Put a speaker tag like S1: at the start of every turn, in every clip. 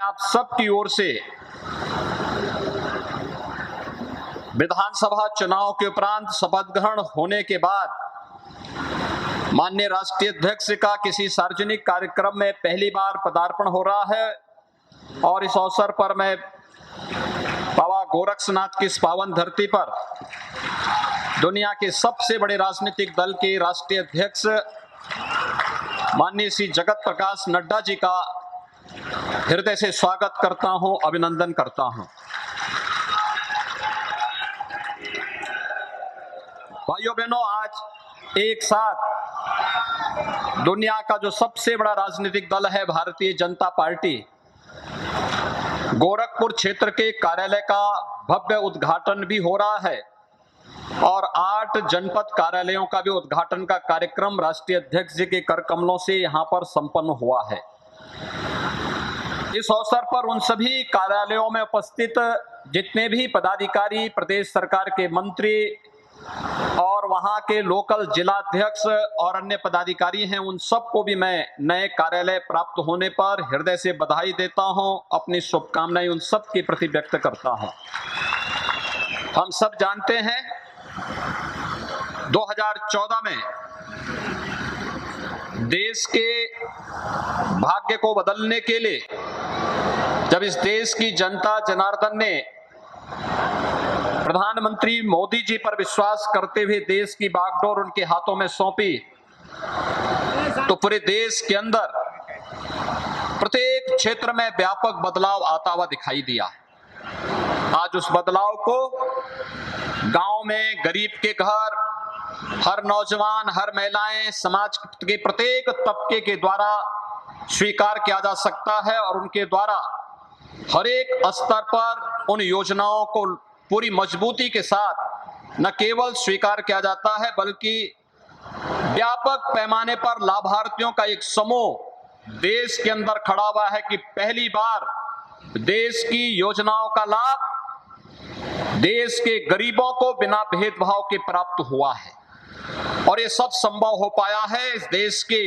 S1: आप सबकी ओर से विधानसभा चुनाव के उपरांत शपथ ग्रहण होने के बाद माननीय राष्ट्रीय अध्यक्ष का किसी सार्वजनिक कार्यक्रम में पहली बार पदार्पण हो रहा है और इस अवसर पर मैं बाबा गोरक्षनाथ की इस पावन धरती पर दुनिया के सबसे बड़े राजनीतिक दल के राष्ट्रीय अध्यक्ष माननीय श्री जगत प्रकाश नड्डा जी का हृदय से स्वागत करता हूं, अभिनंदन करता हूं। भाइयों बहनों, आज एक साथ दुनिया का जो सबसे बड़ा राजनीतिक दल है भारतीय जनता पार्टी, गोरखपुर क्षेत्र के कार्यालय का भव्य उद्घाटन भी हो रहा है और 8 जनपद कार्यालयों का भी उद्घाटन का कार्यक्रम राष्ट्रीय अध्यक्ष जी के कर कमलों से यहां पर संपन्न हुआ है। इस अवसर पर उन सभी कार्यालयों में उपस्थित जितने भी पदाधिकारी, प्रदेश सरकार के मंत्री और वहां के लोकल जिलाध्यक्ष और अन्य पदाधिकारी हैं, उन सबको भी मैं नए कार्यालय प्राप्त होने पर हृदय से बधाई देता हूं, अपनी शुभकामनाएं उन सब के प्रति व्यक्त करता हूं। हम सब जानते हैं 2014 में देश के भाग्य को बदलने के लिए जब इस देश की जनता जनार्दन ने प्रधानमंत्री मोदी जी पर विश्वास करते हुए देश की बागडोर उनके हाथों में सौंपी, तो पूरे देश के अंदर प्रत्येक क्षेत्र में व्यापक बदलाव आता हुआ दिखाई दिया। आज उस बदलाव को गांव में गरीब के घर, हर नौजवान, हर महिलाएं, समाज के प्रत्येक तबके के द्वारा स्वीकार किया जा सकता है और उनके द्वारा हर एक स्तर पर उन योजनाओं को पूरी मजबूती के साथ न केवल स्वीकार किया जाता है बल्कि व्यापक पैमाने पर लाभार्थियों का एक समूह देश के अंदर खड़ा हुआ है कि पहली बार देश की योजनाओं का लाभ देश के गरीबों को बिना भेदभाव के प्राप्त हुआ है। और ये सब संभव हो पाया है इस देश के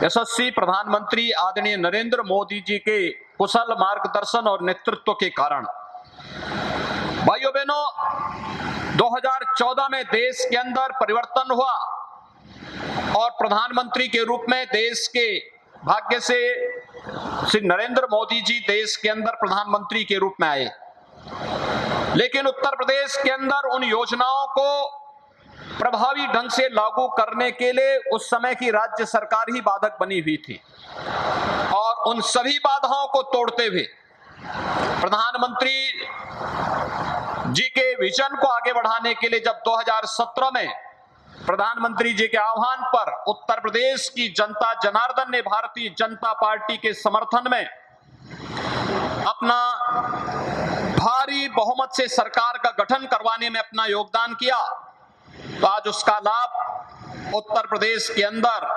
S1: यशस्वी प्रधानमंत्री आदरणीय नरेंद्र मोदी जी के कुशल मार्गदर्शन और नेतृत्व के कारण। भाइयों बहनों, 2014 में देश के अंदर परिवर्तन हुआ और प्रधानमंत्री के रूप में देश के भाग्य से श्री नरेंद्र मोदी जी देश के अंदर प्रधानमंत्री के रूप में आए, लेकिन उत्तर प्रदेश के अंदर उन योजनाओं को प्रभावी ढंग से लागू करने के लिए उस समय की राज्य सरकार ही बाधक बनी हुई थी और उन सभी बाधाओं को तोड़ते हुए प्रधानमंत्री जी के विजन को आगे बढ़ाने के लिए जब 2017 में प्रधानमंत्री जी के आह्वान पर उत्तर प्रदेश की जनता जनार्दन ने भारतीय जनता पार्टी के समर्थन में अपना भारी बहुमत से सरकार का गठन करवाने में अपना योगदान किया, तो आज उसका लाभ उत्तर प्रदेश के अंदर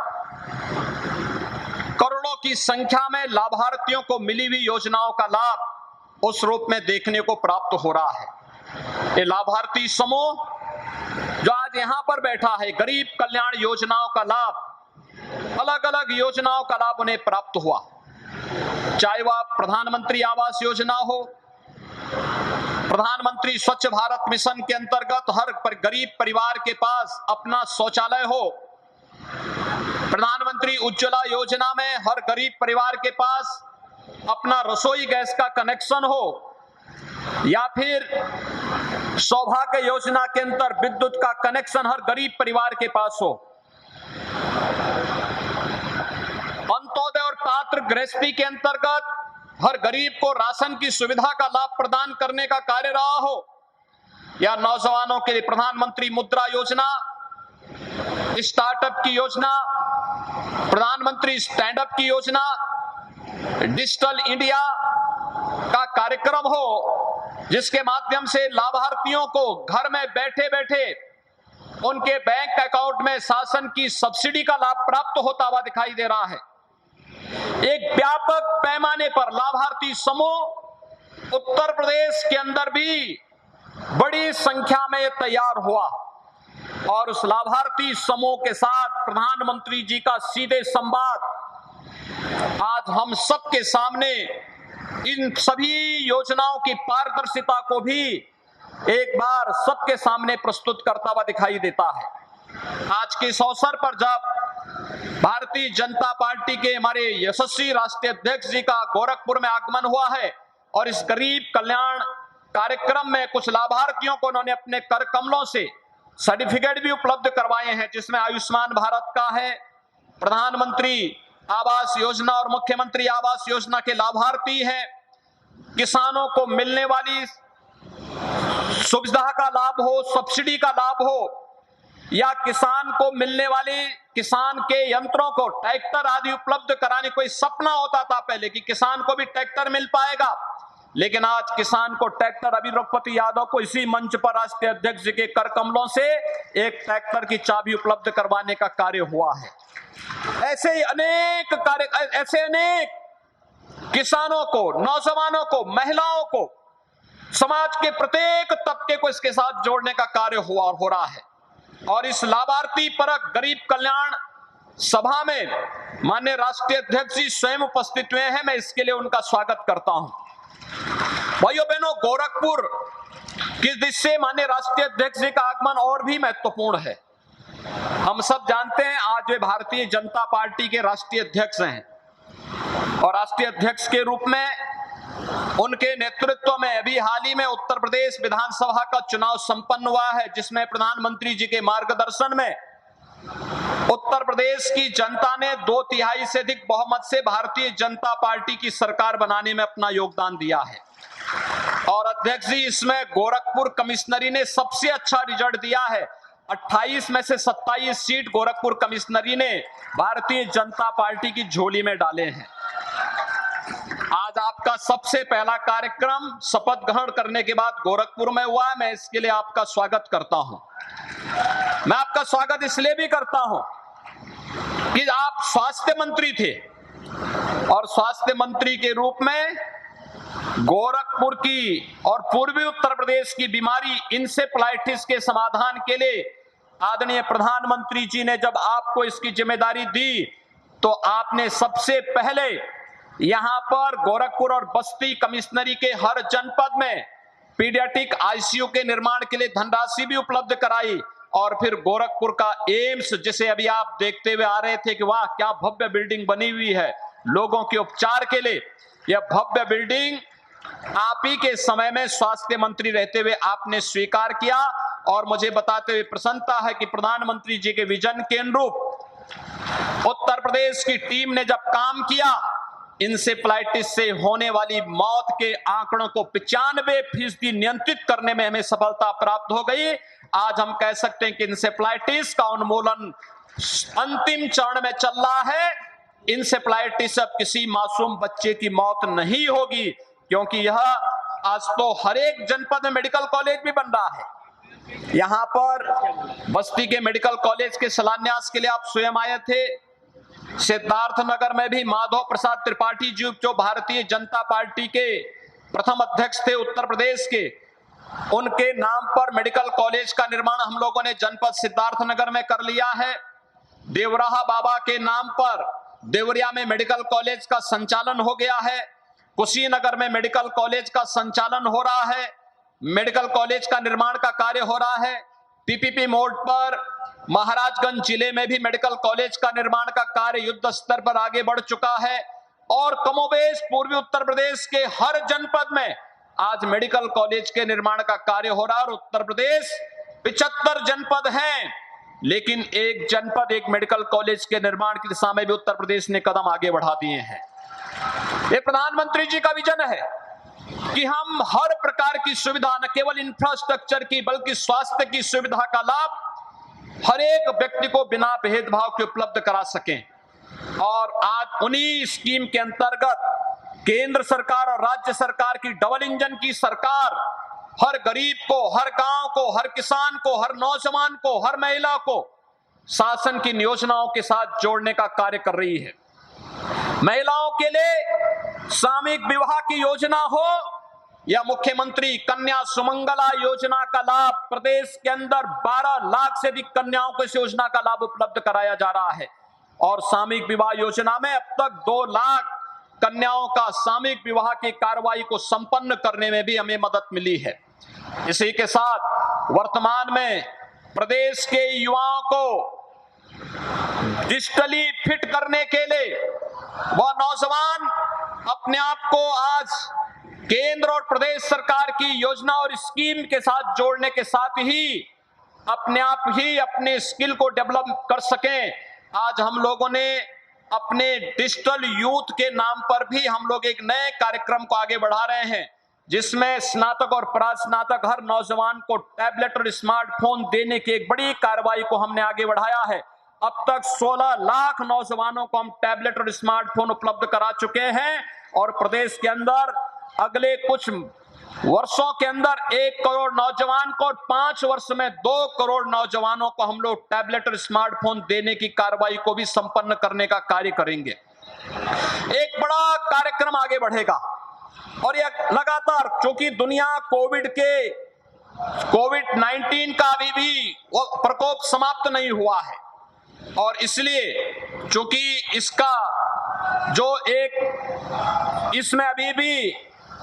S1: करोड़ों की संख्या में लाभार्थियों को मिली हुई योजनाओं का लाभ उस रूप में देखने को प्राप्त हो रहा है। ये लाभार्थी समूह जो आज यहां पर बैठा है, गरीब कल्याण योजनाओं का लाभ, अलग अलग योजनाओं का लाभ उन्हें प्राप्त हुआ, चाहे वह प्रधानमंत्री आवास योजना हो, प्रधानमंत्री स्वच्छ भारत मिशन के अंतर्गत हर गरीब परिवार के पास अपना शौचालय हो, प्रधानमंत्री उज्ज्वला योजना में हर गरीब परिवार के पास अपना रसोई गैस का कनेक्शन हो, या फिर सौभाग्य योजना के अंतर विद्युत का कनेक्शन हर गरीब परिवार के पास हो, अंत्योदय और पात्र गृहस्थी के अंतर्गत हर गरीब को राशन की सुविधा का लाभ प्रदान करने का कार्य रहा हो, या नौजवानों के लिए प्रधानमंत्री मुद्रा योजना, स्टार्टअप की योजना, प्रधानमंत्री स्टैंड अप की योजना, डिजिटल इंडिया का कार्यक्रम हो, जिसके माध्यम से लाभार्थियों को घर में बैठे बैठे उनके बैंक अकाउंट में शासन की सब्सिडी का लाभ प्राप्त होता हुआ दिखाई दे रहा है। एक व्यापक पैमाने पर लाभार्थी समूह उत्तर प्रदेश के अंदर भी बड़ी संख्या में तैयार हुआ और उस लाभार्थी समूह के साथ प्रधानमंत्री जी का सीधे संवाद आज हम सबके सामने इन सभी योजनाओं की पारदर्शिता को भी एक बार सबके सामने प्रस्तुत करता हुआ दिखाई देता है। आज के इस अवसर पर जब भारतीय जनता पार्टी के हमारे यशस्वी राष्ट्रीय अध्यक्ष जी का गोरखपुर में आगमन हुआ है और इस गरीब कल्याण कार्यक्रम में कुछ लाभार्थियों को उन्होंने अपने कर कमलों से सर्टिफिकेट भी उपलब्ध करवाए हैं, जिसमें आयुष्मान भारत का है, प्रधानमंत्री आवास योजना और मुख्यमंत्री आवास योजना के लाभार्थी हैं, किसानों को मिलने वाली सुविधा का लाभ हो, सब्सिडी का लाभ हो, या किसान को मिलने वाली किसान के यंत्रों को ट्रैक्टर आदि उपलब्ध कराने। कोई सपना होता था पहले कि किसान को भी ट्रैक्टर मिल पाएगा, लेकिन आज किसान को ट्रैक्टर, अभी रघुपति यादव को इसी मंच पर राष्ट्रीय अध्यक्ष जी के कर कमलों से एक ट्रैक्टर की चाबी उपलब्ध करवाने का कार्य हुआ है। ऐसे ही अनेक कार्य, ऐसे अनेक किसानों को, नौजवानों को, महिलाओं को, समाज के प्रत्येक तबके को इसके साथ जोड़ने का कार्य हुआ और हो रहा है। और इस लाभार्थी परक गरीब कल्याण सभा में माननीय राष्ट्रीय अध्यक्ष जी स्वयं उपस्थित हुए हैं। मैं इसके लिए उनका स्वागत करता हूं। भाइयों बहनों, गोरखपुर किस दिशा से माननीय राष्ट्रीय अध्यक्ष जी का आगमन और भी महत्वपूर्ण है। हम सब जानते हैं आज वे भारतीय जनता पार्टी के राष्ट्रीय अध्यक्ष हैं और राष्ट्रीय अध्यक्ष के रूप में उनके नेतृत्व में अभी हाल ही में उत्तर प्रदेश विधानसभा का चुनाव संपन्न हुआ है, जिसमें प्रधानमंत्री जी के मार्गदर्शन में उत्तर प्रदेश की जनता ने 2/3 से अधिक बहुमत से भारतीय जनता पार्टी की सरकार बनाने में अपना योगदान दिया है। और अध्यक्ष जी, इसमें गोरखपुर कमिश्नरी ने सबसे अच्छा रिजल्ट दिया है। 28 में से 27 सीट गोरखपुर कमिश्नरी ने भारतीय जनता पार्टी की झोली में डाले हैं। आज आपका सबसे पहला कार्यक्रम शपथ ग्रहण करने के बाद गोरखपुर में हुआ है। मैं इसके लिए आपका स्वागत करता हूं। मैं आपका स्वागत इसलिए भी करता हूं कि आप स्वास्थ्य मंत्री थे और स्वास्थ्य मंत्री के रूप में गोरखपुर की और पूर्वी उत्तर प्रदेश की बीमारी इंसेफ्लाइटिस के समाधान के लिए आदरणीय प्रधानमंत्री जी ने जब आपको इसकी जिम्मेदारी दी तो आपने सबसे पहले यहां पर गोरखपुर और बस्ती कमिश्नरी के हर जनपद में पीडियाट्रिक आईसीयू के निर्माण के लिए धनराशि भी उपलब्ध कराई। और फिर गोरखपुर का एम्स, जिसे अभी आप देखते हुए आ रहे थे कि वाह क्या भव्य बिल्डिंग बनी हुई है लोगों के उपचार के लिए, यह भव्य बिल्डिंग आप ही के समय में स्वास्थ्य मंत्री रहते हुए आपने स्वीकार किया। और मुझे बताते हुए प्रसन्नता है कि प्रधानमंत्री जी के विजन के अनुरूप उत्तर प्रदेश की टीम ने जब काम किया, इंसेफ्लाइटिस से होने वाली मौत के आंकड़ों को 95% नियंत्रित करने में हमें सफलता प्राप्त हो गई। आज हम कह सकते हैं कि इंसेफ्लाइटिस का उन्मूलन अंतिम चरण में चल रहा है। इंसेफ्लाइटिस अब किसी मासूम बच्चे की मौत नहीं होगी, क्योंकि यह आज तो हर एक जनपद में मेडिकल कॉलेज भी बन रहा है। यहां पर बस्ती के मेडिकल कॉलेज के शिलान्यास के लिए आप स्वयं आए थे। सिद्धार्थ नगर में भी माधव प्रसाद त्रिपाठी जी, जो भारतीय जनता पार्टी के प्रथम अध्यक्ष थे उत्तर प्रदेश के, उनके नाम पर मेडिकल कॉलेज का निर्माण हम लोगों ने जनपद सिद्धार्थ नगर में कर लिया है। देवराहा बाबा के नाम पर देवरिया में मेडिकल कॉलेज का संचालन हो गया है। कुशीनगर में मेडिकल कॉलेज का संचालन हो रहा है, मेडिकल कॉलेज का निर्माण का कार्य हो रहा है। पीपीपी मोड पर महाराजगंज जिले में भी मेडिकल कॉलेज का निर्माण का कार्य युद्ध स्तर पर आगे बढ़ चुका है। और कमोबेश पूर्वी उत्तर प्रदेश के हर जनपद में आज मेडिकल कॉलेज के निर्माण का कार्य हो रहा है। और उत्तर प्रदेश 75 जनपद हैं, लेकिन एक जनपद एक मेडिकल कॉलेज के निर्माण की दिशा में भी उत्तर प्रदेश ने कदम आगे बढ़ा दिए हैं। ये प्रधानमंत्री जी का विजन है कि हम हर प्रकार की सुविधा, न केवल इंफ्रास्ट्रक्चर की बल्कि स्वास्थ्य की सुविधा का लाभ हर एक व्यक्ति को बिना भेदभाव के उपलब्ध करा सकें। और आज उन्हीं स्कीम के अंतर्गत केंद्र सरकार और राज्य सरकार की डबल इंजन की सरकार हर गरीब को, हर गांव को, हर किसान को, हर नौजवान को, हर महिला को शासन की योजनाओं के साथ जोड़ने का कार्य कर रही है। महिलाओं के लिए सामूहिक विवाह की योजना हो या मुख्यमंत्री कन्या सुमंगला योजना का लाभ, प्रदेश के अंदर 12 लाख से अधिक कन्याओं को इस योजना का लाभ उपलब्ध कराया जा रहा है। और सामूहिक विवाह योजना में अब तक 2 लाख कन्याओं का सामूहिक विवाह की कार्रवाई को संपन्न करने में भी हमें मदद मिली है। इसी के साथ वर्तमान में प्रदेश के युवाओं को डिजिटली फिट करने के लिए वह नौजवान अपने आप को आज केंद्र और प्रदेश सरकार की योजना और स्कीम के साथ जोड़ने के साथ ही अपने आप ही अपने स्किल को डेवलप कर सकें। आज हम लोगों ने अपने डिजिटल यूथ के नाम पर भी हम लोग एक नए कार्यक्रम को आगे बढ़ा रहे हैं, जिसमें स्नातक और प्रास्नातक हर नौजवान को टैबलेट और स्मार्टफोन देने की एक बड़ी कार्रवाई को हमने आगे बढ़ाया है। अब तक 16 लाख नौजवानों को हम टैबलेट और स्मार्टफोन उपलब्ध करा चुके हैं और प्रदेश के अंदर अगले कुछ वर्षों के अंदर 1 करोड़ नौजवान को और 5 वर्ष में 2 करोड़ नौजवानों को हम लोग टैबलेट और स्मार्टफोन देने की कार्रवाई को भी संपन्न करने का कार्य करेंगे। एक बड़ा कार्यक्रम आगे बढ़ेगा और यह लगातार, क्योंकि दुनिया कोविड-19 का अभी भी प्रकोप समाप्त नहीं हुआ है और इसलिए चूंकि इसका जो एक इसमें अभी भी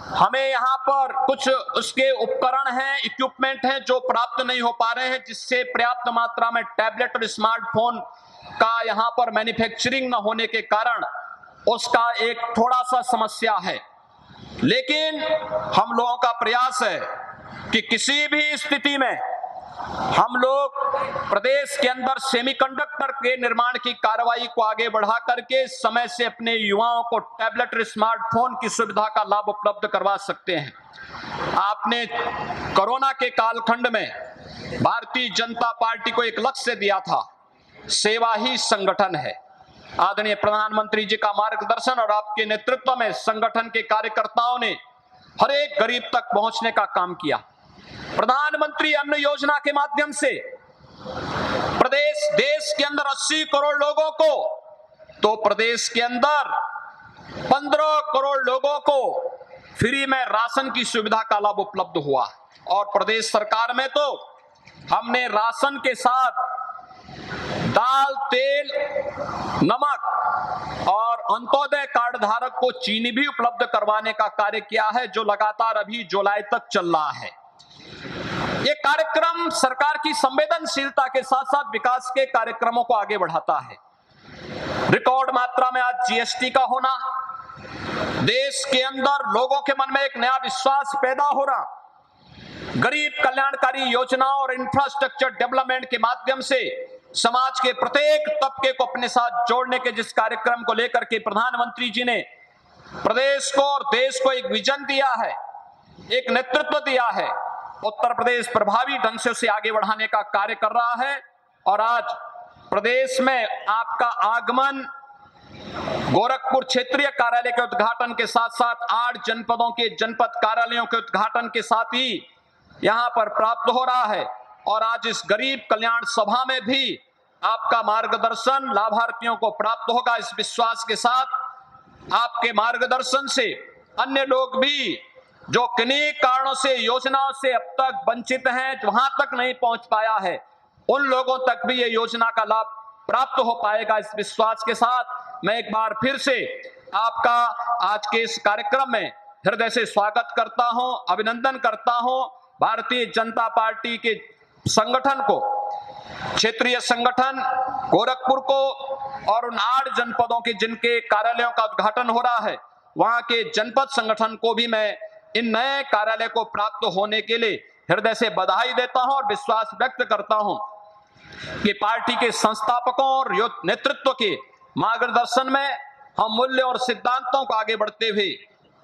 S1: हमें यहाँ पर कुछ उसके उपकरण हैं, इक्विपमेंट हैं जो प्राप्त नहीं हो पा रहे हैं, जिससे पर्याप्त मात्रा में टैबलेट और स्मार्टफोन का यहाँ पर मैन्युफैक्चरिंग न होने के कारण उसका एक थोड़ा सा समस्या है। लेकिन हम लोगों का प्रयास है कि किसी भी स्थिति में हम लोग प्रदेश के अंदर सेमीकंडक्टर के निर्माण की कार्रवाई को आगे बढ़ा करके समय से अपने युवाओं को टैबलेट और स्मार्टफोन की सुविधा का लाभ उपलब्ध करवा सकते हैं। आपने कोरोना के कालखंड में भारतीय जनता पार्टी को एक लक्ष्य दिया था, सेवा ही संगठन है। आदरणीय प्रधानमंत्री जी का मार्गदर्शन और आपके नेतृत्व में संगठन के कार्यकर्ताओं ने हर एक गरीब तक पहुंचने का काम किया। प्रधानमंत्री अन्न योजना के माध्यम से देश के अंदर 80 करोड़ लोगों को, तो प्रदेश के अंदर 15 करोड़ लोगों को फ्री में राशन की सुविधा का लाभ उपलब्ध हुआ और प्रदेश सरकार में तो हमने राशन के साथ दाल, तेल, नमक और अंत्योदय कार्ड धारक को चीनी भी उपलब्ध करवाने का कार्य किया है, जो लगातार अभी जुलाई तक चल रहा है। ये कार्यक्रम सरकार की संवेदनशीलता के साथ साथ विकास के कार्यक्रमों को आगे बढ़ाता है। रिकॉर्ड मात्रा में आज जीएसटी का होना, देश के अंदर लोगों के मन में एक नया विश्वास पैदा हो रहा, गरीब कल्याणकारी योजनाओं और इंफ्रास्ट्रक्चर डेवलपमेंट के माध्यम से समाज के प्रत्येक तबके को अपने साथ जोड़ने के जिस कार्यक्रम को लेकर के प्रधानमंत्री जी ने प्रदेश को और देश को एक विजन दिया है, एक नेतृत्व दिया है, उत्तर प्रदेश प्रभावी ढंग से उसे आगे बढ़ाने का कार्य कर रहा है। और आज प्रदेश में आपका आगमन गोरखपुर क्षेत्रीय कार्यालय के उद्घाटन के साथ साथ 8 जनपदों के जनपद कार्यालयों के उद्घाटन के साथ ही यहां पर प्राप्त हो रहा है। और आज इस गरीब कल्याण सभा में भी आपका मार्गदर्शन लाभार्थियों को प्राप्त होगा। इस विश्वास के साथ आपके मार्गदर्शन से अन्य लोग भी जो किन्हीं कारणों से योजनाओं से अब तक वंचित हैं, वहां तक नहीं पहुंच पाया है, उन लोगों तक भी ये योजना का लाभ प्राप्त हो पाएगा। इस विश्वास के साथ मैं एक बार फिर से आपका आज के इस कार्यक्रम में हृदय से स्वागत करता हूं, अभिनंदन करता हूं। भारतीय जनता पार्टी के संगठन को, क्षेत्रीय संगठन गोरखपुर को और उन 8 जनपदों के जिनके कार्यालयों का उद्घाटन हो रहा है, वहां के जनपद संगठन को भी मैं इन नए कार्यालय को प्राप्त होने के लिए हृदय से बधाई देता हूं और विश्वास व्यक्त करता हूं कि पार्टी के संस्थापकों और नेतृत्व के मार्गदर्शन में हम मूल्य और सिद्धांतों को आगे बढ़ते हुए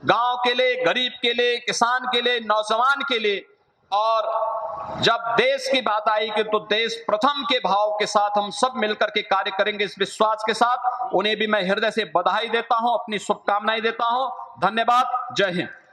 S1: गांव के लिए, गरीब के लिए, किसान के लिए, नौजवान के लिए, और जब देश की बात आएगी तो देश प्रथम के भाव के साथ हम सब मिलकर के कार्य करेंगे। इस विश्वास के साथ उन्हें भी मैं हृदय से बधाई देता हूं, अपनी शुभकामनाएं देता हूं। धन्यवाद। जय हिंद।